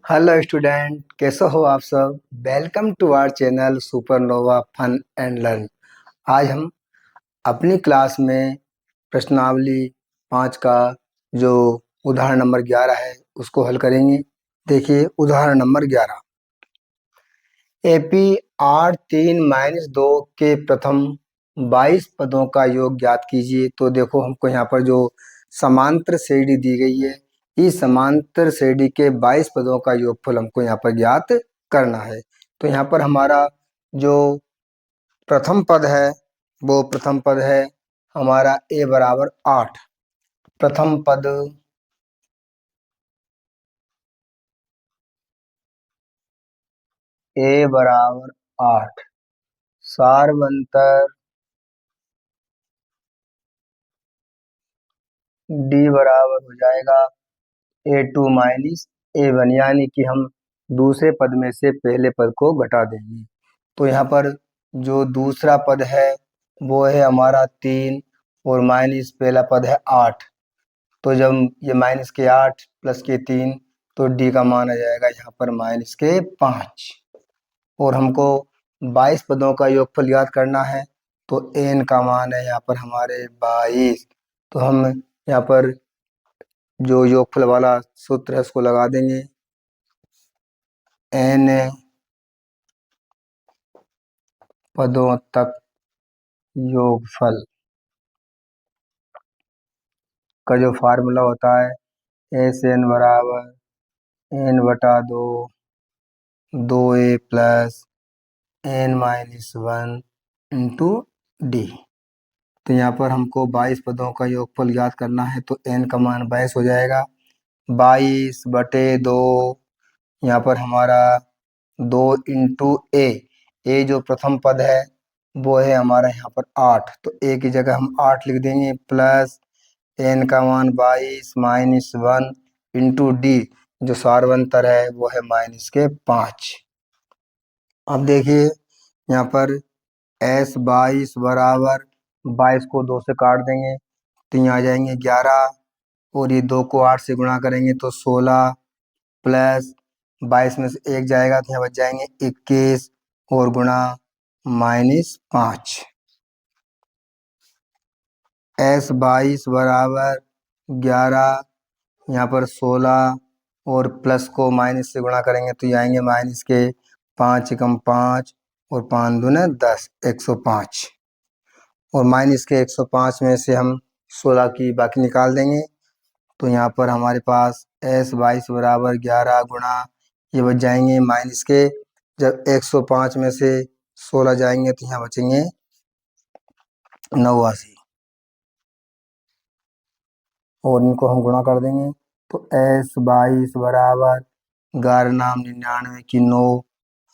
Hello student, कैसे हो आप सब। Welcome to our channel Supernova fun and learn. आज हम अपनी क्लास में प्रश्नावली 5 का जो उदाहरण नंबर 11 है उसको हल करेंगे। देखिए उदाहरण नंबर 11, एपी आर 3-2 के प्रथम 22 पदों का योग ज्ञात कीजिए। तो देखो हमको यहाँ पर जो समांतर श्रेणी दी गई है, इस समांतर श्रेणी के 22 पदों का योगफल हमको यहाँ पर ज्ञात करना है। तो यहाँ पर हमारा जो प्रथम पद है वो प्रथम पद है हमारा a बराबर 8। प्रथम पद a बराबर 8, सारवंतर d बराबर हो जाएगा A2 माइनस A1, यानी कि हम दूसरे पद में से पहले पद को घटा देंगे। तो यहाँ पर जो दूसरा पद है वो है हमारा 3 और माइनस पहला पद है 8। तो जब ये माइनस के 8 प्लस के 3 तो डी का मान आ जाएगा यहाँ पर माइनस के 5। और हमको 22 पदों का योगफल याद करना है, तो एन का मान है यहाँ पर हमारे 22। तो हम यहाँ पर जो योगफल वाला सूत्र है उसको लगा देंगे। एन पदों तक योगफल का जो फार्मूला होता है एस एन बराबर एन बटा 2 a plus N minus 1 into D. तो यहाँ पर हमको 22 पदों का योगफल याद करना है, तो एन का मान 22 हो जाएगा। 22/2 यहाँ पर हमारा 2 इंटू ए जो प्रथम पद है वो है हमारा यहाँ पर 8। तो ए की जगह हम 8 लिख देंगे, प्लस एन का मान 22 माइनस 1 इंटू डी जो सारवंतर है वो है माइनस के 5। अब देखिए यहाँ पर एस 22 बराबर 22 को 2 से काट देंगे तो यहाँ आ जाएंगे 11, और ये 2 को 8 से गुणा करेंगे तो 16, प्लस 22 में से 1 जाएगा तो यहाँ बच जाएंगे 21 और गुणा माइनस 5। एस 22 बराबर 11, यहाँ पर 16 और प्लस को माइनस से गुणा करेंगे तो ये आएंगे माइनस के 5 एकम 5 और 5 दूने 10, 105। और माइनस के 105 में से हम 16 की बाकी निकाल देंगे। तो यहाँ पर हमारे पास एस 22 बराबर 11 गुणा ये बच जाएंगे माइनस के, जब 105 में से 16 जाएंगे तो यहाँ बचेंगे 89, और इनको हम गुणा कर देंगे तो एस 22 बराबर 11 नाम 99 की 9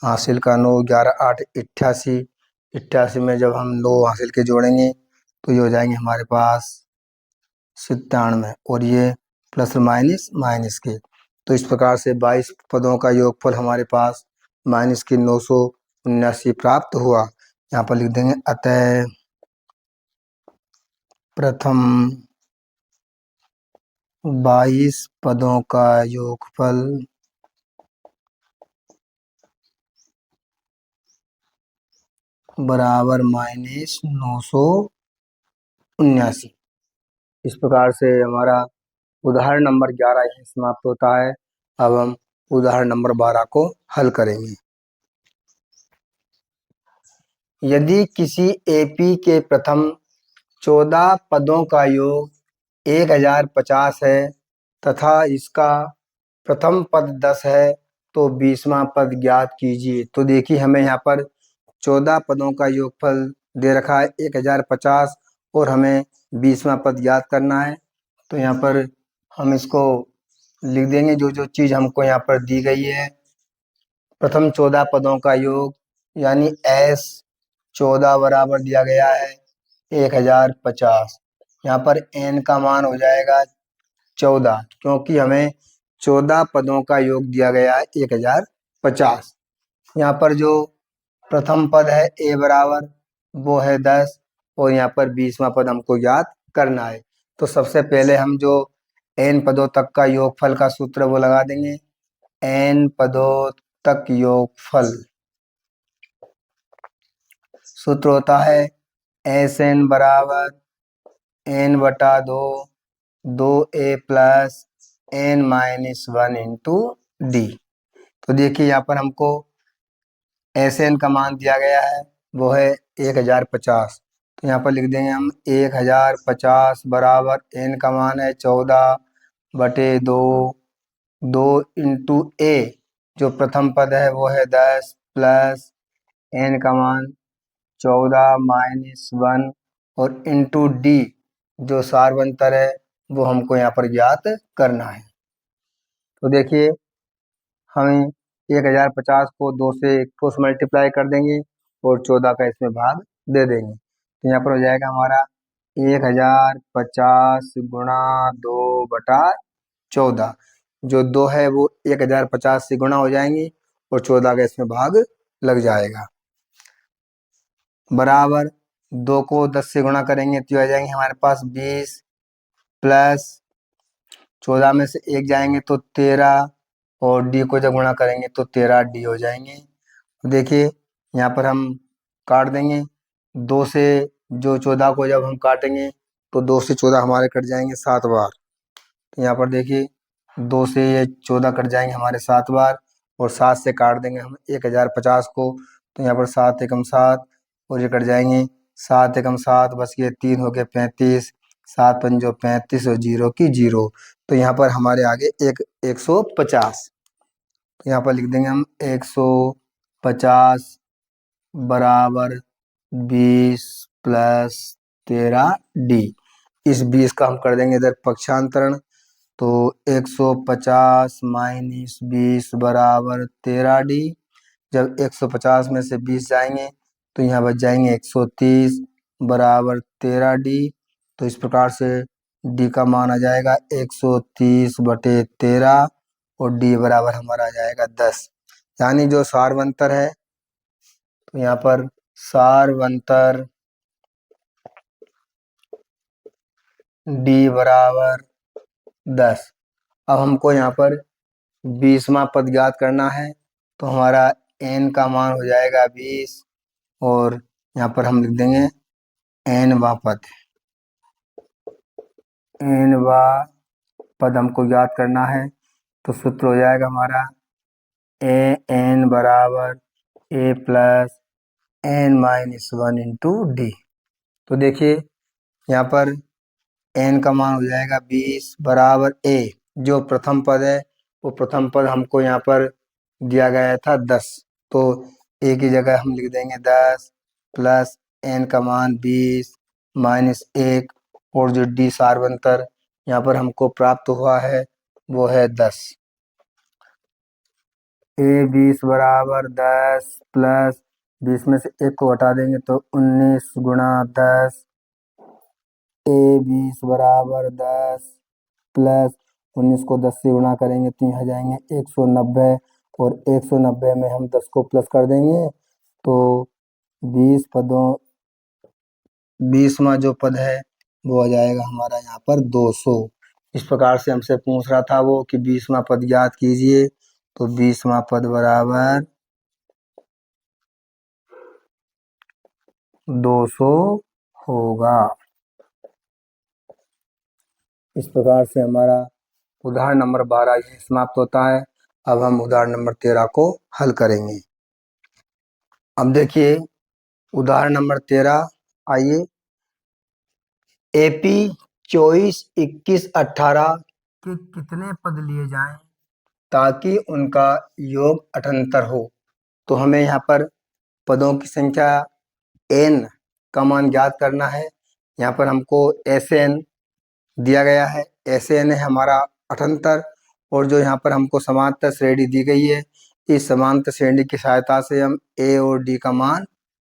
हासिल का 9, 11 8 88। 88 में जब हम 9 हासिल के जोड़ेंगे तो ये हो जाएंगे हमारे पास 97, और ये प्लस माइनस माइनस के। तो इस प्रकार से 22 पदों का योगफल हमारे पास माइनस के 979 प्राप्त हुआ। यहाँ पर लिख देंगे अतः प्रथम 22 पदों का योगफल बराबर माइनस 979। इस प्रकार से हमारा उदाहरण नंबर 11 यहीं समाप्त होता है। अब हम उदाहरण नंबर 12 को हल करेंगे। यदि किसी एपी के प्रथम 14 पदों का योग 1050 है तथा इसका प्रथम पद 10 है तो 20वां पद ज्ञात कीजिए। तो देखिए हमें यहाँ पर 14 पदों का योगफल दे रखा है 1050 और हमें 20वां पद ज्ञात करना है। तो यहाँ पर हम इसको लिख देंगे जो जो चीज़ हमको यहाँ पर दी गई है। प्रथम 14 पदों का योग यानी एस 14 बराबर दिया गया है 1050। यहाँ पर एन का मान हो जाएगा 14, क्योंकि हमें 14 पदों का योग दिया गया है 1050। यहाँ पर जो प्रथम पद है ए बराबर वो है 10, और यहाँ पर 20वां पद हमको याद करना है। तो सबसे पहले हम जो एन पदों तक का योगफल का सूत्र वो लगा देंगे। n पदों तक योगफल। सूत्र होता है Sn बराबर n बटा 2 प्लस n-1 इंटू डी। तो देखिए यहाँ पर हमको Sn का मान दिया गया है, वो है 1050। तो यहाँ पर लिख देंगे हम 1050 बराबर n का मान है 14/2, 2 इंटू a जो प्रथम पद है वो है 10 प्लस n का मान 14-1 और इंटू डी जो सारवंतर है वो हमको यहाँ पर ज्ञात करना है। तो देखिए हमें 1050 को 2 से क्रॉस मल्टीप्लाई कर देंगे और 14 का इसमें भाग दे देंगे। तो यहाँ पर हो जाएगा हमारा 1050 गुणा 2/14। जो 2 है वो 1050 से गुणा हो जाएंगे और 14 का इसमें भाग लग जाएगा। बराबर 2 को 10 से गुणा करेंगे तो आ जाएंगे हमारे पास 20 प्लस 14 में से 1 जाएंगे तो 13 और डी को जब गुणा करेंगे तो 13 डी हो जाएंगे। तो देखिए यहाँ पर हम काट देंगे 2 से, जो 14 को जब हम काटेंगे तो 2 से 14 हमारे कट जाएंगे 7 बार। तो यहाँ पर देखिए 2 से ये 14 कट जाएंगे हमारे 7 बार और 7 से काट देंगे हम 1050 को। तो यहाँ पर 7 एकम 7 और ये कट जाएंगे 7 एकम 7, बस ये 3 हो गए 35, 7 पंजो 35 और 0 की 0। तो यहाँ पर हमारे आगे 150। तो यहाँ पर लिख देंगे हम 150 बराबर 20 प्लस 13 डी। इस 20 का हम कर देंगे इधर पक्षांतरण। तो 150 माइनस 20 बराबर 13 डी। जब 150 में से 20 जाएंगे तो यहाँ बच जाएंगे 130 बराबर 13 डी। तो इस प्रकार से डी का मान आ जाएगा 130/13 और डी बराबर हमारा आ जाएगा 10। यानी जो सारवंतर है, तो यहाँ पर सारवंतर डी बराबर 10। अब हमको यहाँ पर 20वां पद ज्ञात करना है। तो हमारा n का मान हो जाएगा 20 और यहाँ पर हम लिख देंगे nवा पद। nवा पद हमको ज्ञात करना है तो सूत्र हो जाएगा हमारा an बराबर a plus n-1 into D. तो देखिए यहाँ पर n का मान हो जाएगा 20 बराबर a, जो प्रथम पद है वो प्रथम पद हमको यहाँ पर दिया गया था 10। तो a की जगह हम लिख देंगे 10 प्लस n का मान 20 माइनस 1 और जो डी सारवंतर यहाँ पर हमको प्राप्त हुआ है वो है 10। a 20 बराबर 10 प्लस 20 में से 1 को हटा देंगे तो 19 गुणा 10। a 20 बराबर 10 प्लस 19 को 10 से गुणा करेंगे तो यहाँ जाएंगे 190 और 190 में हम 10 को प्लस कर देंगे तो 20वां जो पद है वो आ जाएगा हमारा यहाँ पर 200। इस प्रकार से हमसे पूछ रहा था वो कि 20वां पद ज्ञात कीजिए। तो 20वां पद बराबर 200 होगा। इस प्रकार से हमारा उदाहरण नंबर 12 यही समाप्त होता है। अब हम उदाहरण नंबर 13 को हल करेंगे। अब देखिए उदाहरण नंबर 13, आइए। एपी 24, 21, 18 के कितने पद लिए जाएं ताकि उनका योग 78 हो। तो हमें यहाँ पर पदों की संख्या n का मान ज्ञात करना है। यहाँ पर हमको Sn दिया गया है, Sn है हमारा 78 और जो यहाँ पर हमको समांतर श्रेणी दी गई है, इस समांतर श्रेणी की सहायता से हम a और d का मान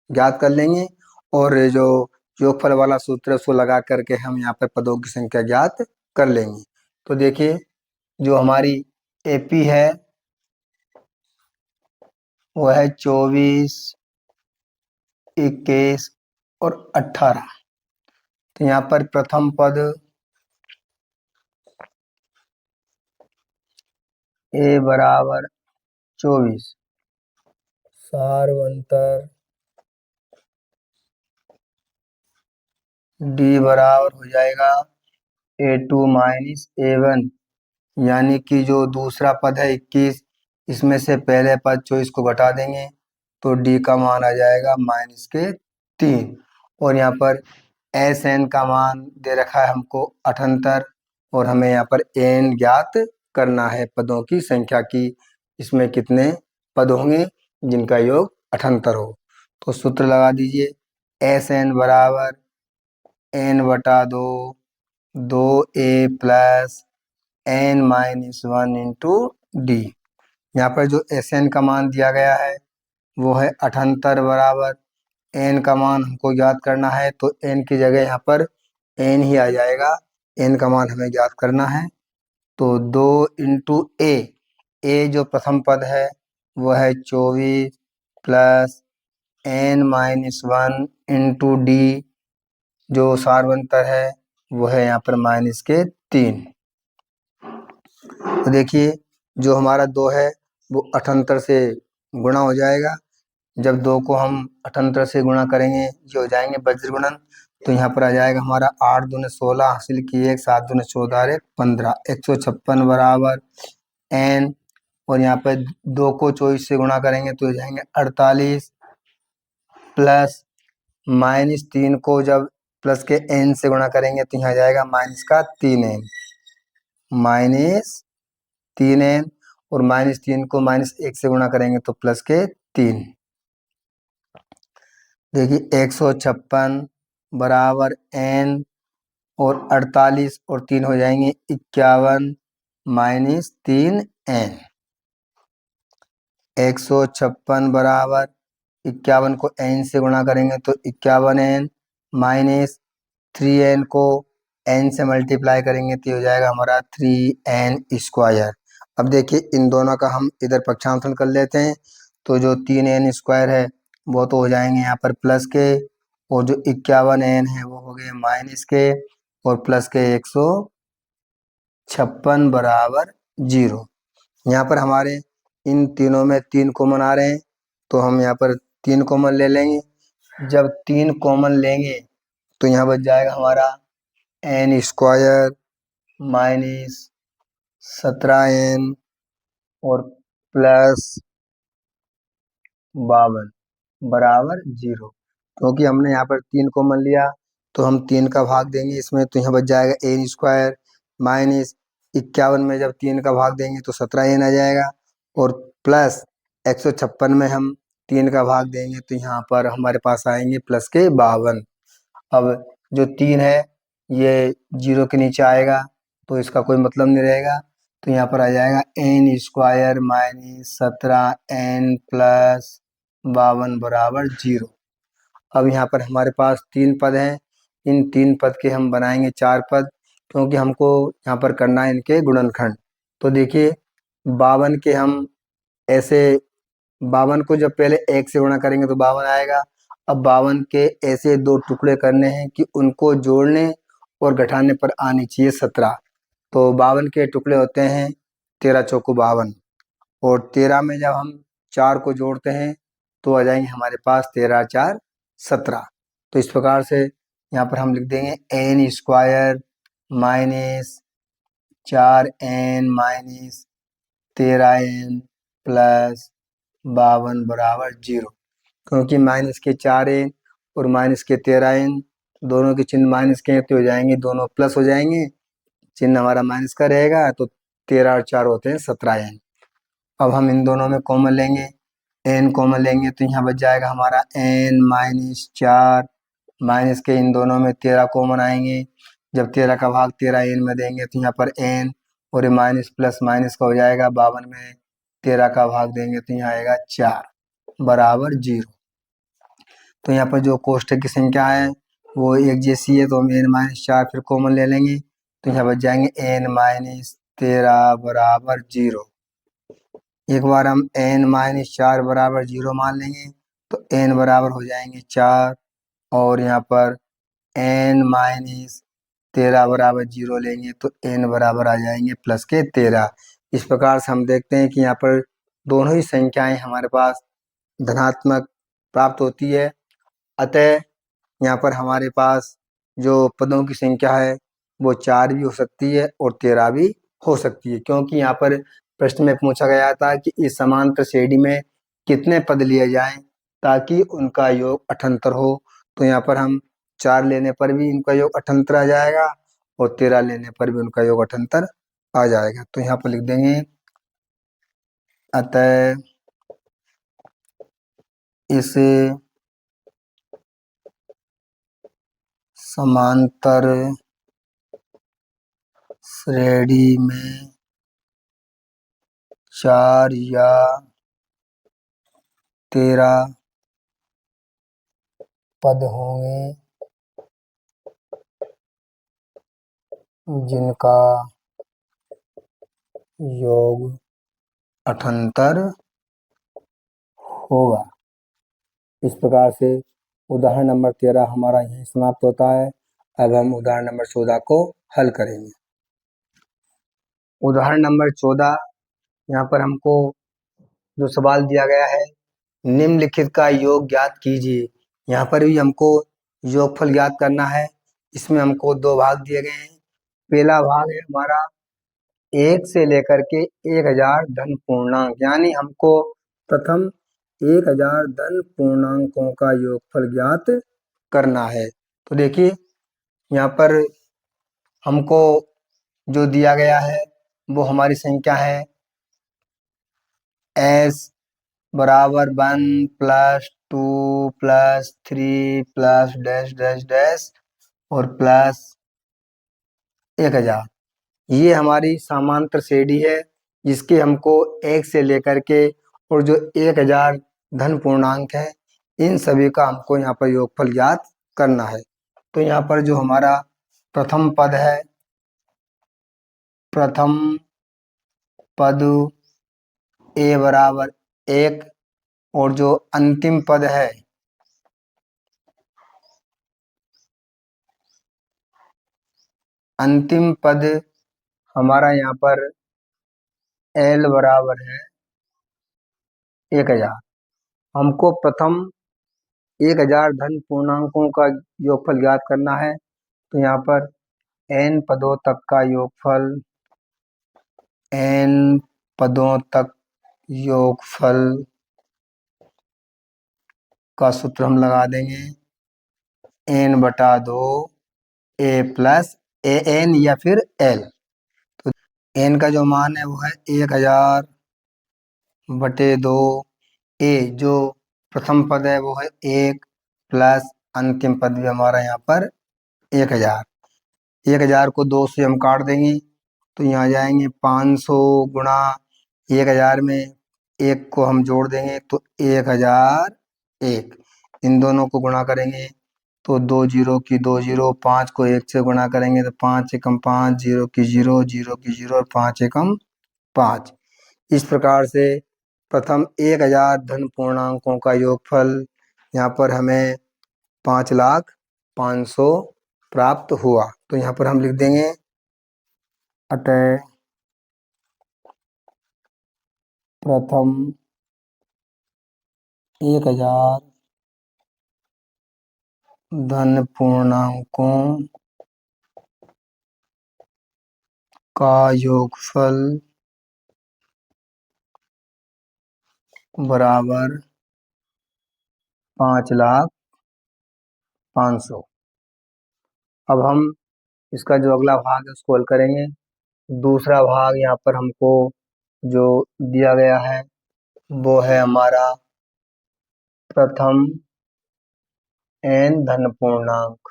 ज्ञात कर लेंगे और जो योगफल वाला सूत्र है उसको लगा करके हम यहाँ पर पदों की संख्या ज्ञात कर लेंगे। तो देखिए जो हमारी एपी है वो है 24, 21 और 18। तो यहाँ पर प्रथम पद ए बराबर 24, सारवंतर डी बराबर हो जाएगा A2 माइनस A1, यानी कि जो दूसरा पद है 21, इसमें से पहले पद 24 को घटा देंगे तो डी का मान आ जाएगा -3। और यहाँ पर एस एन का मान दे रखा है हमको 78, और हमें यहाँ पर एन ज्ञात करना है पदों की संख्या की, इसमें कितने पद होंगे जिनका योग 78 हो। तो सूत्र लगा दीजिए, एस एन बराबर n/2, 2a plus n-1 into D. यहाँ पर जो एस एन का मान दिया गया है वो है 78 बराबर एन का मान हमको ज्ञात करना है, तो एन की जगह यहाँ पर एन ही आ जाएगा, एन का मान हमें ज्ञात करना है। तो 2 इंटू ए जो प्रथम पद है वह है 24 प्लस n-1 इंटू डी जो सारवंतर है वो है यहाँ पर -3। तो देखिए जो हमारा 2 है वो 78 से गुणा हो जाएगा। जब 2 को हम 78 से गुणा करेंगे ये हो जाएंगे वज्र गुणन, तो यहाँ पर आ जाएगा हमारा 8 दूने 16 हासिल किए 7 दूने 14 और 15, 156 बराबर n, और यहाँ पर 2 को 24 से गुणा करेंगे तो हो जाएंगे 48 प्लस -3 को जब प्लस के n से गुणा करेंगे तो यहाँ आ जाएगा -3n, -3n, और -3 को -1 से गुणा करेंगे तो +3। देखिए 156 बराबर n, और 48 और 3 हो जाएंगे 51 -3n। 156 बराबर 51 को n से गुणा करेंगे तो 51n, -3n को n से मल्टीप्लाई करेंगे तो हो जाएगा हमारा 3n स्क्वायर। अब देखिए इन दोनों का हम इधर पक्षांतरण कर लेते हैं, तो जो 3n स्क्वायर है वो तो हो जाएंगे यहाँ पर प्लस के, और जो 51n है वो हो गए माइनस के, और प्लस के 156 बराबर 0। यहाँ पर हमारे इन तीनों में 3 कॉमन आ रहे हैं, तो हम यहाँ पर 3 कॉमन ले लेंगे। जब 3 कॉमन लेंगे तो यहाँ बच जाएगा हमारा n स्क्वायर -17n और प्लस 52 बराबर 0। क्योंकि हमने यहाँ पर 3 कॉमन लिया तो हम 3 का भाग देंगे इसमें, तो यहाँ बच जाएगा n स्क्वायर, -51 में जब 3 का भाग देंगे तो 17n आ जाएगा, और प्लस 156 में हम 3 का भाग देंगे तो यहाँ पर हमारे पास आएंगे प्लस के 52। अब जो 3 है ये 0 के नीचे आएगा तो इसका कोई मतलब नहीं रहेगा, तो यहाँ पर आ जाएगा n स्क्वायर -17n प्लस 52 बराबर 0। अब यहाँ पर हमारे पास 3 पद हैं, इन 3 पद के हम बनाएंगे 4 पद, क्योंकि हमको यहाँ पर करना है इनके गुणनखंड। तो देखिए 52 के हम ऐसे 52 को जब पहले 1 से गुणा करेंगे तो 52 आएगा। अब 52 के ऐसे 2 टुकड़े करने हैं कि उनको जोड़ने और घटाने पर आनी चाहिए 17। तो 52 के टुकड़े होते हैं 13 चौको 52, और 13 में जब हम 4 को जोड़ते हैं तो आ जाएंगे हमारे पास 13 4 17। तो इस प्रकार से यहाँ पर हम लिख देंगे n square -4n -13n plus 52 बराबर 0। क्योंकि माइनस के 4n और माइनस के 13n दोनों के चिन्ह माइनस के तो हो जाएंगे, दोनों प्लस हो जाएंगे, चिन्ह हमारा माइनस का रहेगा, तो 13 और 4 होते हैं 17n। अब हम इन दोनों में कॉमन लेंगे, n कॉमन लेंगे तो यहाँ बच जाएगा हमारा n -4, माइनस के इन दोनों में 13 कॉमन आएंगे, जब 13 का भाग 13 n में देंगे तो यहाँ पर n, और ये माइनस प्लस माइनस का हो जाएगा, 52 में 13 का भाग देंगे तो यहाँ आएगा 4 बराबर 0। तो यहाँ पर जो कोष्ठक की संख्या है वो एक जैसी है, तो हम n-4 फिर कॉमन ले लेंगे तो यहाँ बच जाएंगे n-13 बराबर 0। एक बार हम n-4 बराबर 0 मान लेंगे तो n बराबर हो जाएंगे 4, और यहाँ पर n-13 बराबर 0 लेंगे तो n बराबर आ जाएंगे प्लस के 13। इस प्रकार से हम देखते हैं कि यहाँ पर दोनों ही संख्याएं हमारे पास धनात्मक प्राप्त होती है। अतः यहाँ पर हमारे पास जो पदों की संख्या है वो 4 भी हो सकती है और 13 भी हो सकती है, क्योंकि यहाँ पर प्रश्न में पूछा गया था कि इस समांतर श्रेणी में कितने पद लिए जाएं ताकि उनका योग 78 हो। तो यहाँ पर हम 4 लेने पर भी इनका योग 78 आ जाएगा और 13 लेने पर भी उनका योग 78 आ जाएगा। तो यहाँ पर लिख देंगे अतः इस समांतर श्रेणी में 4 या 13 पद होंगे जिनका योग 78 होगा। इस प्रकार से उदाहरण नंबर 13 हमारा यहीं समाप्त होता है। अब हम उदाहरण नंबर 14 को हल करेंगे। उदाहरण नंबर 14, यहाँ पर हमको जो सवाल दिया गया है, निम्नलिखित का योग ज्ञात कीजिए। यहाँ पर भी हमको योगफल ज्ञात करना है। इसमें हमको 2 भाग दिए गए हैं। पहला भाग है हमारा 1 से लेकर के 1000 धन पूर्णांक, यानी हमको प्रथम 1000 धन पूर्णांकों का योगफल ज्ञात करना है। तो देखिए यहाँ पर हमको जो दिया गया है वो हमारी संख्या है s बराबर 1 plus 2 plus 3 plus dash dash dash और प्लस 1000। ये हमारी समांतर श्रेणी है जिसके हमको 1 से लेकर के और जो 1000 धन पूर्णांक है इन सभी का हमको यहाँ पर योगफल ज्ञात करना है। तो यहाँ पर जो हमारा प्रथम पद है, प्रथम पद a बराबर 1 और जो अंतिम पद है अंतिम पद हमारा यहाँ पर l बराबर है 1000। हमको प्रथम 1000 धन पूर्णांकों का योगफल ज्ञात करना है। तो यहाँ पर n पदों तक का योगफल, n पदों तक योगफल का सूत्र हम लगा देंगे n/2 a plus A N या फिर l। तो n का जो मान है वो है 1000/2 a, जो प्रथम पद है वो है 1 प्लस अंतिम पद भी हमारा यहाँ पर 1000। 1000 को 2 से हम काट देंगे तो यहाँ जाएंगे 500 गुणा 1000 में 1 को हम जोड़ देंगे तो 1001। इन दोनों को गुणा करेंगे तो 2 जीरो की 2 जीरो, 5 को 1 से गुणा करेंगे तो 5 एकम 5, 0 की 0, 0 की 0 और 5 एकम 5। इस प्रकार से प्रथम 1000 धन पूर्णांकों का योगफल यहाँ पर हमें 5,05,000 प्राप्त हुआ। तो यहाँ पर हम लिख देंगे अतः प्रथम 1000 धन पूर्णांकों का योगफल बराबर 5,05,000। अब हम इसका जो अगला भाग है उसको हल करेंगे। दूसरा भाग यहाँ पर हमको जो दिया गया है वो है हमारा प्रथम n धन पूर्णांक।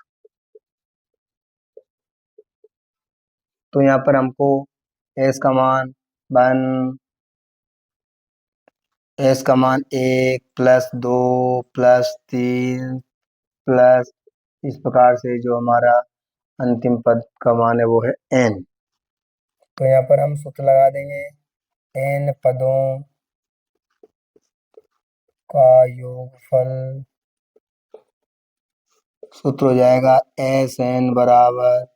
तो यहाँ पर हमको s का मान 1, s का मान 1 प्लस 2 प्लस 3 प्लस इस प्रकार से जो हमारा अंतिम पद का मान है वो है n। तो यहाँ पर हम सूत्र लगा देंगे n पदों का योगफल, सूत्र हो जाएगा Sn बराबर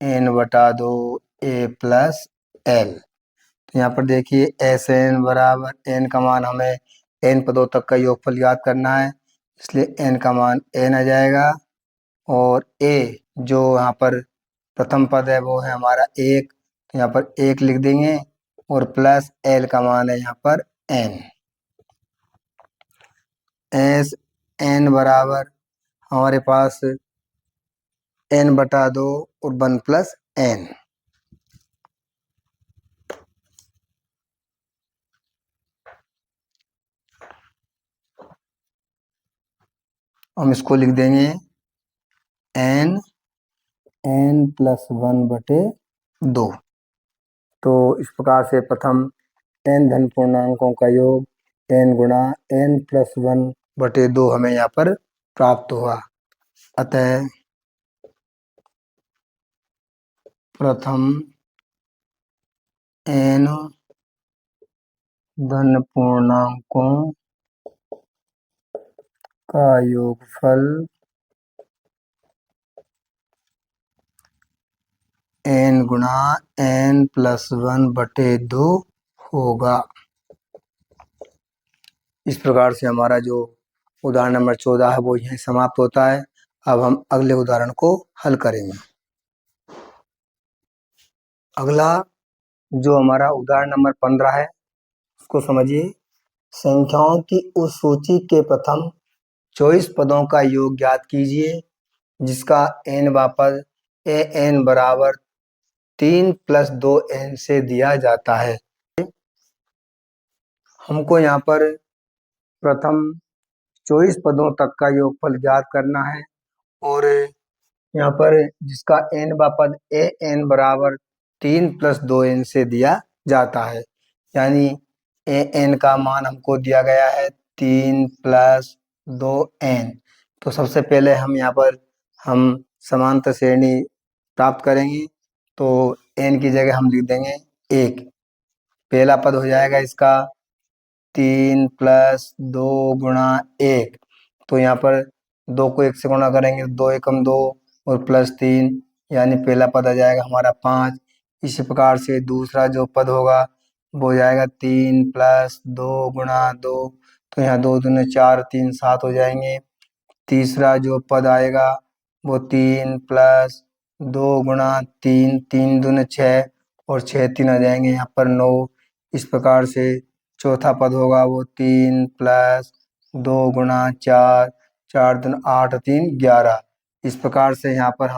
n/2 a प्लस l। तो यहाँ पर देखिए एस एन बराबर एन का मान हमें एन पदों तक का योगफल याद करना है, इसलिए एन का मान एन आ जाएगा। और ए जो यहाँ पर प्रथम पद है वो है हमारा एक, तो यहाँ पर एक लिख देंगे और प्लस एल का मान है यहाँ पर एन। एस एन बराबर हमारे पास एन बटा 2 और 1 प्लस एन। हम इसको लिख देंगे एन एन प्लस 1 बटे 2। तो इस प्रकार से प्रथम एन धन पूर्णांकों का योग एन गुणा एन प्लस 1 बटे 2 हमें यहाँ पर प्राप्त हुआ। अतः प्रथम एन धन पूर्णांकों का योगफल एन गुणा एन प्लस 1 बटे 2 होगा। इस प्रकार से हमारा जो उदाहरण नंबर 14 है वो यहीं समाप्त होता है। अब हम अगले उदाहरण को हल करेंगे। अगला जो हमारा उदाहरण नंबर 15 है उसको समझिए। संख्याओं की उस सूची के प्रथम 24 पदों का योग ज्ञात कीजिए जिसका n वा पद ए एन बराबर 3 प्लस 2 n से दिया जाता है। हमको यहाँ पर प्रथम 24 पदों तक का योगफल ज्ञात करना है और यहाँ पर जिसका n वा पद ए एन बराबर 3 प्लस 2 n से दिया जाता है, यानी ए एन का मान हमको दिया गया है 3 प्लस 2 n। तो सबसे पहले हम यहाँ पर हम समांतर श्रेणी प्राप्त करेंगे, तो n की जगह हम लिख देंगे 1। पहला पद हो जाएगा इसका 3 प्लस 2 गुणा 1, तो यहाँ पर 2 को 1 से गुणा करेंगे, 2 एकम 2 और प्लस 3, यानी पहला पद आ जाएगा हमारा 5। इसी प्रकार से दूसरा जो पद होगा वो हो जाएगा 3 प्लस 2 गुणा 2, तो यहाँ 2 दूने 4 3 7 हो जाएंगे। तीसरा जो पद आएगा वो 3 प्लस 2 गुणा 3, 3 दूने 6 और 6 3 आ जाएंगे यहाँ पर 9। इस प्रकार से चौथा पद होगा वो 3 प्लस 2 गुणा 4, 4 दूने 8 3 11। इस प्रकार से यहाँ पर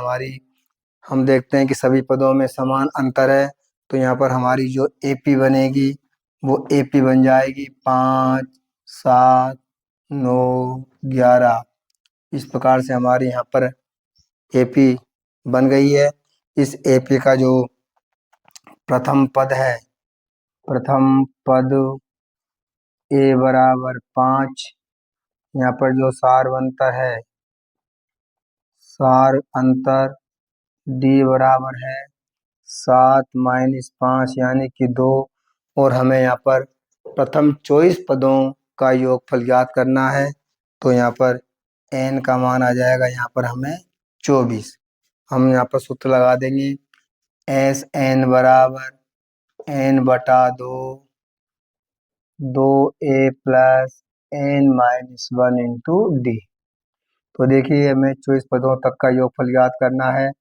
हम देखते हैं कि सभी पदों में समान अंतर है, तो यहाँ पर हमारी जो एपी बनेगी वो एपी बन जाएगी 5 7 9 11। इस प्रकार से हमारी यहाँ पर एपी बन गई है। इस एपी का जो प्रथम पद है, प्रथम पद ए बराबर 5, यहाँ पर जो सार अंतर है, सार अंतर डी बराबर है 7 माइनस 5 यानी कि 2, और हमें यहाँ पर प्रथम 24 पदों का योगफल ज्ञात करना है, तो यहाँ पर n का मान आ जाएगा यहाँ पर हमें 24। हम यहाँ पर सूत्र लगा देंगे एस एन बराबर n बटा 2 2a plus n minus 1 into D. तो देखिए हमें 24 पदों तक का योगफल ज्ञात करना है,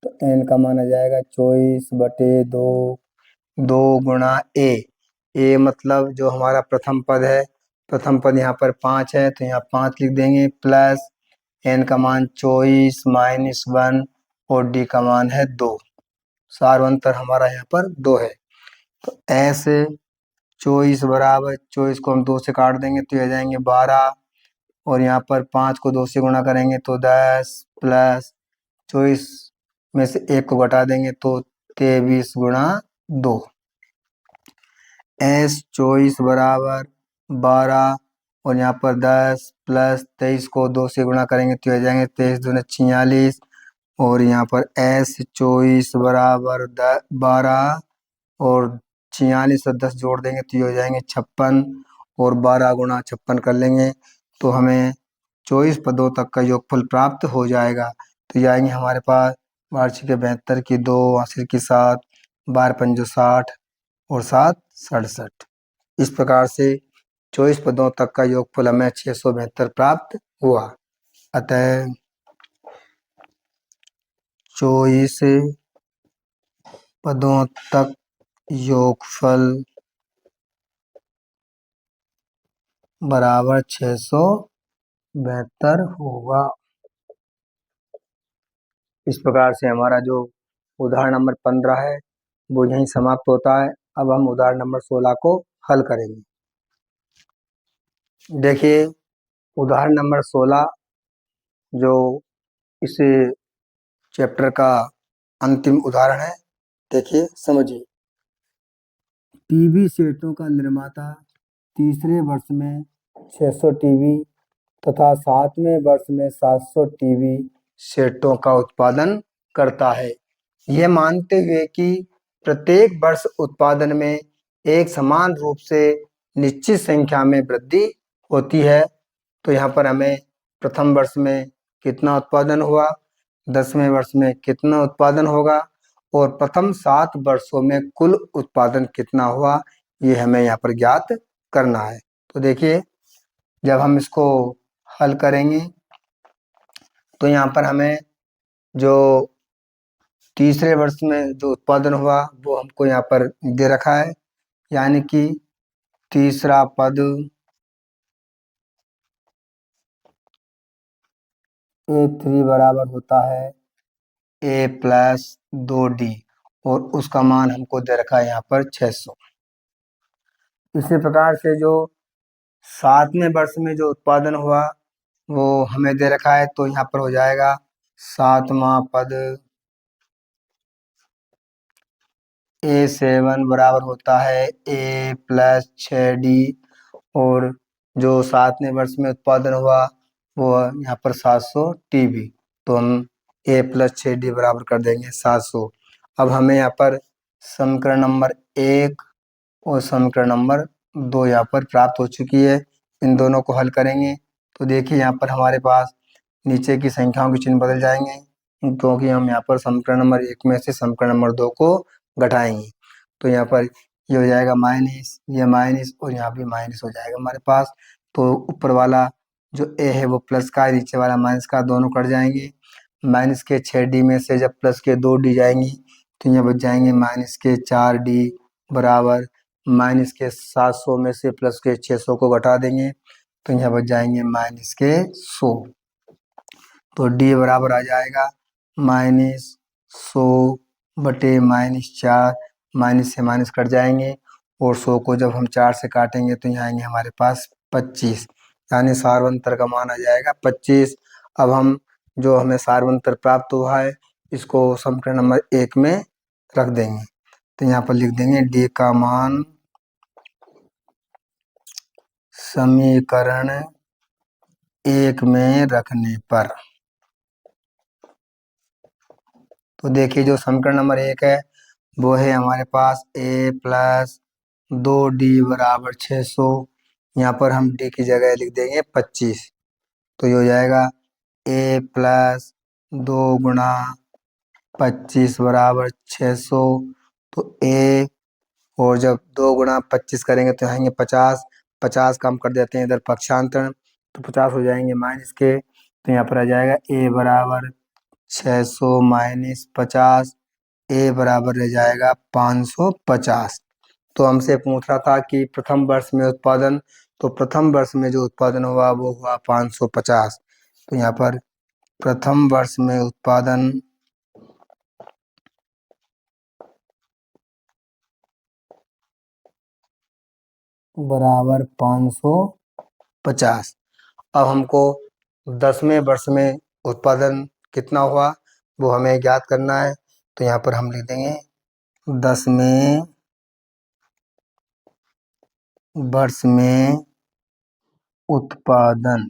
तो n का मान आ जाएगा 24 बटे 2 2 गुणा ए मतलब जो हमारा प्रथम पद है, प्रथम पद यहाँ पर 5 है तो यहाँ 5 लिख देंगे, प्लस n का मान 24 माइनस 1 और d का मान है 2। सार अंतर हमारा यहाँ पर 2 है। तो ऐसे 24 बराबर 24 को हम 2 से काट देंगे तो ये आ जाएंगे 12, और यहाँ पर 5 को 2 से गुणा करेंगे तो 10, प्लस 24 में से 1 को घटा देंगे तो 23 गुणा 2। एस 24 बराबर 12 और यहाँ पर 10 प्लस 23 को 2 से गुणा करेंगे तो आ जाएंगे 23 दूने 46, और यहाँ पर एस 24 बराबर 12 और 46 और 10 जोड़ देंगे तो ये हो जाएंगे 56, और 12 गुणा 56 कर लेंगे तो हमें 24 पदों तक का योगफल प्राप्त हो जाएगा। तो ये आएंगे हमारे पास वार्षिक 72 की 2 हासिल की 7 12 पंजो 60 और 7 67। इस प्रकार से 24 पदों तक का योगफल हमें 672 प्राप्त हुआ। अतः 24 पदों तक योगफल बराबर 672 होगा। इस प्रकार से हमारा जो उदाहरण नंबर 15 है वो यहीं समाप्त होता है। अब हम उदाहरण नंबर 16 को हल करेंगे। देखिए उदाहरण नंबर 16 जो इस चैप्टर का अंतिम उदाहरण है। देखिए समझिए। टीवी सेटों का निर्माता तीसरे वर्ष में 600 टीवी तथा 7वें वर्ष में 700 टीवी सेटों का उत्पादन करता है। यह मानते हुए कि प्रत्येक वर्ष उत्पादन में एक समान रूप से निश्चित संख्या में वृद्धि होती है। तो यहाँ पर हमें प्रथम वर्ष में कितना उत्पादन हुआ, 10वें वर्ष में कितना उत्पादन होगा और प्रथम 7 वर्षों में कुल उत्पादन कितना हुआ, ये हमें यहाँ पर ज्ञात करना है। तो देखिए जब हम इसको हल करेंगे तो यहाँ पर हमें जो तीसरे वर्ष में जो उत्पादन हुआ वो हमको यहाँ पर दे रखा है, यानी कि तीसरा पद A3 बराबर होता है A प्लस 2D और उसका मान हमको दे रखा है यहाँ पर 600। इसी प्रकार से जो 7वें वर्ष में जो उत्पादन हुआ वो हमें दे रखा है, तो यहाँ पर हो जाएगा 7वां पद A7 बराबर होता है A प्लस 6D और जो 7वें वर्ष में उत्पादन हुआ वो यहाँ पर 700 टीवी। तो हम A प्लस 6D बराबर कर देंगे 700। अब हमें यहाँ पर समीकरण नंबर 1 और समीकरण नंबर 2 यहाँ पर प्राप्त हो चुकी है। इन दोनों को हल करेंगे तो देखिए यहाँ पर हमारे पास नीचे की संख्याओं के चिन्ह बदल जाएंगे, क्योंकि हम यहाँ पर समीकरण नंबर 1 में से समीकरण नंबर 2 को घटाएंगे। तो यहाँ पर ये हो जाएगा माइनस, ये माइनस और यहाँ भी माइनस हो जाएगा हमारे पास। तो ऊपर वाला जो ए है वो प्लस का है, नीचे वाला माइनस का, दोनों कट जाएंगे। माइनस के 6D में से जब प्लस के 2D जाएंगी तो यहाँ बच जाएंगे माइनस के 4D बराबर माइनस के 700 में से प्लस के 600 को घटा देंगे तो यहाँ बच जाएंगे माइनस के 100। तो D बराबर आ जाएगा -100 बटे -4, माइनस से माइनस कट जाएंगे और 100 को जब हम 4 से काटेंगे तो यहाँ आएंगे हमारे पास 25, यानी सार्वंतर का मान आ जाएगा 25। अब हम जो हमें सार्वंतर प्राप्त हुआ है इसको समीकरण नंबर 1 में रख देंगे। तो यहाँ पर लिख देंगे D का मान समीकरण 1 में रखने पर। तो देखिए जो समीकरण नंबर 1 है वो है हमारे पास A प्लस 2D बराबर 600। यहाँ पर हम D की जगह लिख देंगे 25। तो ये हो जाएगा A प्लस 2 गुणा 25 बराबर 600। तो A और जब 2 गुणा 25 करेंगे तो आएंगे 50, 50 कम कर देते हैं इधर पक्षांतर, तो 50 हो जाएंगे माइनस के। तो यहाँ पर आ जाएगा A बराबर 600 माइनस 50, A बराबर रह जाएगा 550। तो हमसे पूछ रहा था कि प्रथम वर्ष में उत्पादन, तो प्रथम वर्ष में जो उत्पादन हुआ वो हुआ 550। तो यहाँ पर प्रथम वर्ष में उत्पादन बराबर 550। अब हमको 10वें वर्ष में उत्पादन कितना हुआ वो हमें ज्ञात करना है। तो यहाँ पर हम लिख देंगे 10वें वर्ष में उत्पादन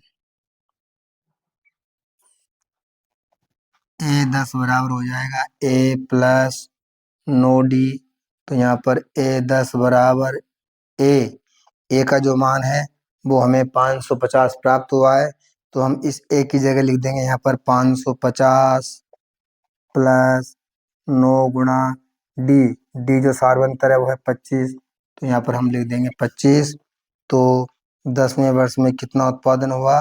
A10 बराबर हो जाएगा A प्लस 9D। तो यहाँ पर A10 बराबर A का जो मान है वो हमें 550 प्राप्त हुआ है। तो हम इस A की जगह लिख देंगे यहाँ पर 550 प्लस 9 गुणा डी, डी जो सार्वंतर है वो है 25, तो यहाँ पर हम लिख देंगे 25। तो 10वें वर्ष में कितना उत्पादन हुआ,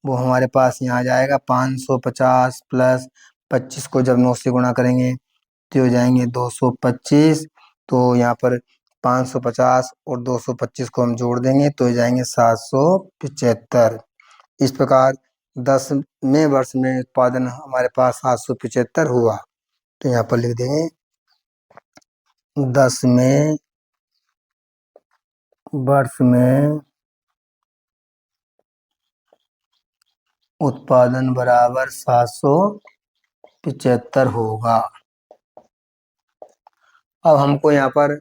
वो हमारे पास यहाँ आ जाएगा 550 प्लस 25 को जब 9 से गुणा करेंगे तो हो जाएंगे 225। तो यहाँ पर 550 और 225 को हम जोड़ देंगे तो हो जाएंगे 775। इस प्रकार 10वें वर्ष में उत्पादन हमारे पास 775 हुआ। तो यहाँ पर लिख देंगे 10वें वर्ष में उत्पादन बराबर 775 होगा। अब हमको यहाँ पर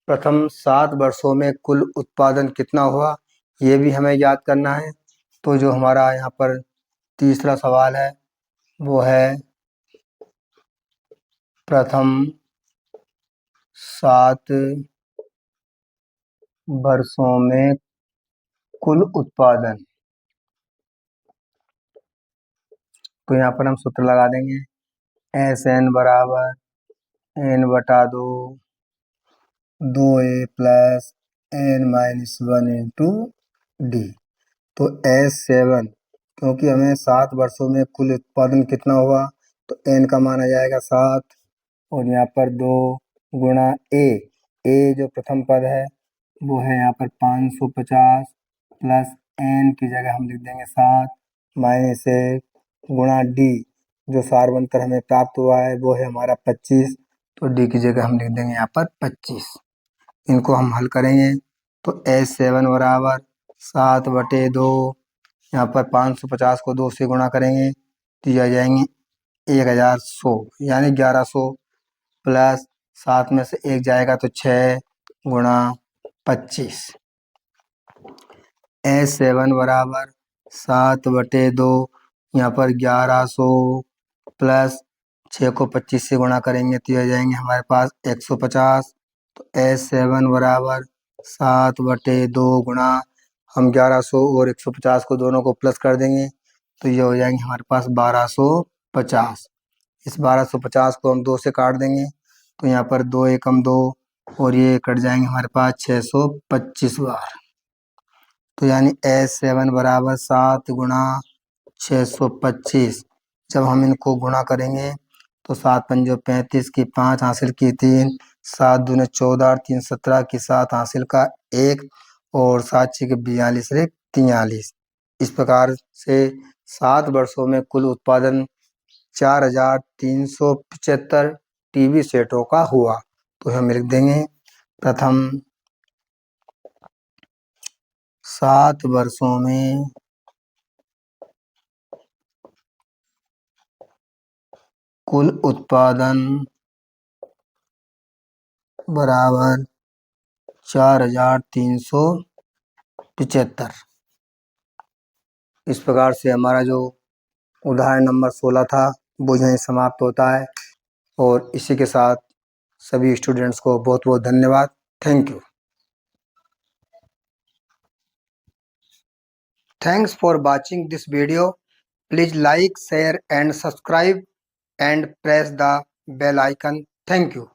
प्रथम 7 वर्षों में कुल उत्पादन कितना हुआ ये भी हमें याद करना है। तो जो हमारा यहाँ पर तीसरा सवाल है वो है प्रथम 7 वर्षों में कुल उत्पादन। तो यहाँ पर हम सूत्र लगा देंगे एस एन बराबर एन बटा 2a plus N minus 1 into D. तो S7 क्योंकि हमें 7 वर्षों में कुल उत्पादन कितना हुआ तो n का मान आ जाएगा 7 और यहाँ पर 2 गुणा a जो प्रथम पद है वो है यहाँ पर 550 प्लस n की जगह हम लिख देंगे 7 माइनस 1 गुणा d जो सार्वंतर हमें प्राप्त हुआ है वो है हमारा 25। तो d की जगह हम लिख देंगे यहाँ पर 25। इनको हम हल करेंगे तो S7 बराबर 7/2, यहाँ पर 550 को 2 से गुणा करेंगे तो ये आ जाएंगे 1100 यानी 1100 प्लस 7 में से 1 जाएगा तो 6 गुणा 25। S7 बराबर 7/2, यहाँ पर 1100 प्लस 6 को 25 से गुणा करेंगे तो आ जाएंगे हमारे पास 150। तो S7 बराबर 7/2 गुणा हम 1100 और 150 को दोनों को प्लस कर देंगे तो ये हो जाएंगे हमारे पास 1250। इस 1250 को हम 2 से काट देंगे तो यहाँ पर 2 एकम 2 और ये कट जाएंगे हमारे पास 625 बार। तो यानी S7 बराबर 7 गुणा 625। जब हम इनको गुणा करेंगे तो 7 पंजो 35 की 5 हासिल की 3, 7 दूने 14 और 3 17 की 7 हासिल का 1 और 7 6 के 42 रे 43। इस प्रकार से 7 वर्षों में कुल उत्पादन 4375 टीवी सेटों का हुआ। तो हम लिख देंगे प्रथम 7 वर्षों में कुल उत्पादन बराबर 4375। इस प्रकार से हमारा जो उदाहरण नंबर 16 था वो यहीं समाप्त होता है और इसी के साथ सभी स्टूडेंट्स को बहुत बहुत धन्यवाद। Thank you. Thanks for watching this video. Please like, share and subscribe and press the bell icon. Thank you.